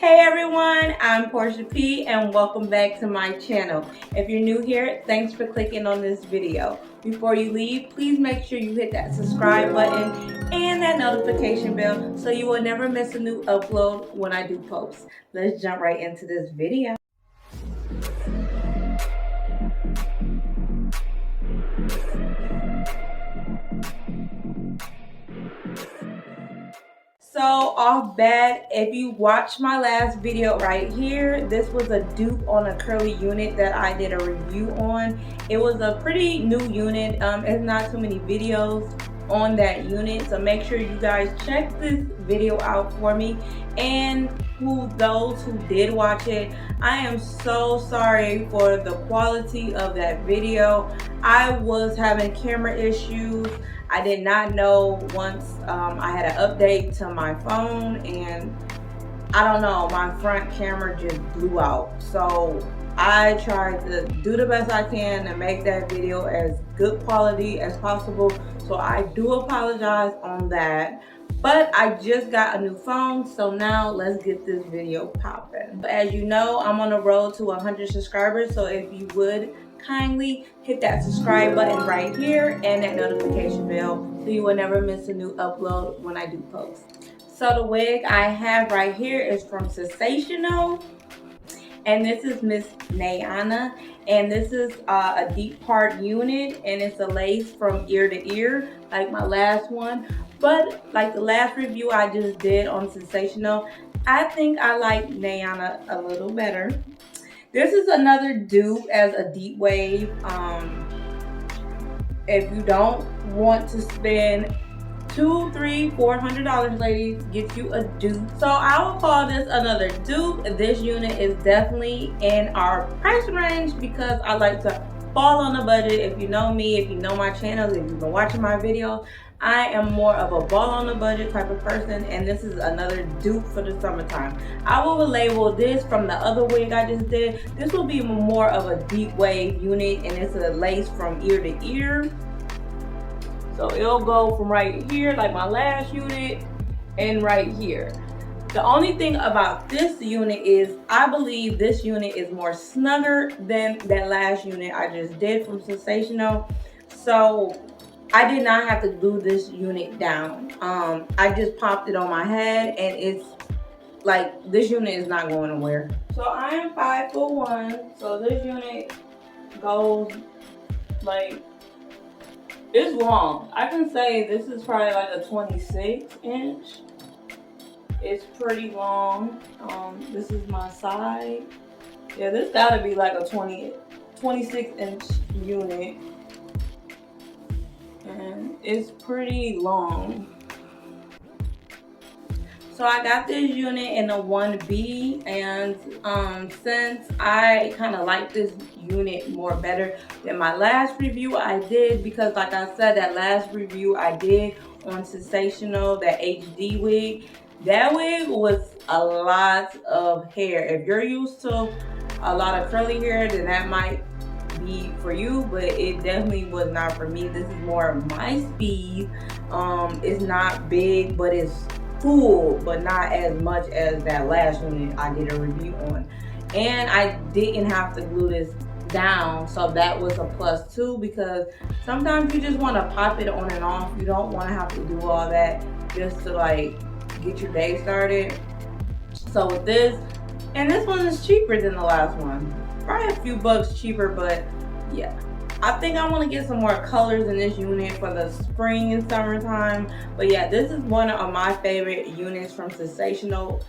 Hey everyone, I'm Porshap and welcome back to my channel. If you're new here, thanks for clicking on this video. Before you leave, please make sure you hit that subscribe button and that notification bell so you will never miss a new upload when I do post. Let's jump right into this video. So off bat, if you watched my last video right here, this was a dupe on a curly unit that I did a review on. It was a pretty new unit. It's not too many videos on that unit, so make sure you guys check this video out for me. And those who did watch it, I am so sorry for the quality of that video. I was having camera issues. I did not know once I had an update to my phone, and I don't know, my front camera just blew out. So I tried to do the best I can to make that video as good quality as possible. So I do apologize on that. But I just got a new phone, so now let's get this video popping. As you know, I'm on the road to 100 subscribers, so if you would kindly hit that subscribe button right here and that notification bell so you will never miss a new upload when I do post. So the wig I have right here is from Sensational, and this is Miss NAYANA, and this is a deep part unit, and it's a lace from ear to ear like my last one. But like the last review I just did on Sensational, I think I like NAYANA a little better. This is another dupe as a deep wave. If you don't want to spend $200, $300, $400, ladies, get you a dupe. So I will call this another dupe. This unit is definitely in our price range because I like to fall on a budget. If you know me, if you know my channel, if you've been watching my videos, I am more of a ball on the budget type of person, and this is another dupe for the summertime. I will label this from the other wig I just did. This will be more of a deep wave unit, and it's a lace from ear to ear. So it'll go from right here, like my last unit, and right here. The only thing about this unit is I believe this unit is more snugger than that last unit I just did from Sensational. So I did not have to glue this unit down. I just popped it on my head, and it's like, this unit is not going nowhere. So I am 5'1", so this unit goes like, it's long. I can say this is probably like a 26 inch. It's pretty long. This is my side. Yeah, this gotta be like a 26 inch unit. And it's pretty long. So I got this unit in a 1B, and since I kind of like this unit more better than my last review I did, because like I said, that last review I did on Sensational, that HD wig, that wig was a lot of hair. If you're used to a lot of curly hair, then that might be for you, but it definitely was not for me. This is more of my speed. It's not big, but it's full, but not as much as that last unit I did a review on. And I didn't have to glue this down, so that was a plus too, because sometimes you just want to pop it on and off. You don't want to have to do all that just to like get your day started. So with this, and this one is cheaper than the last one, probably a few bucks cheaper, but yeah. I think I want to get some more colors in this unit for the spring and summertime. But yeah, this is one of my favorite units from Sensational.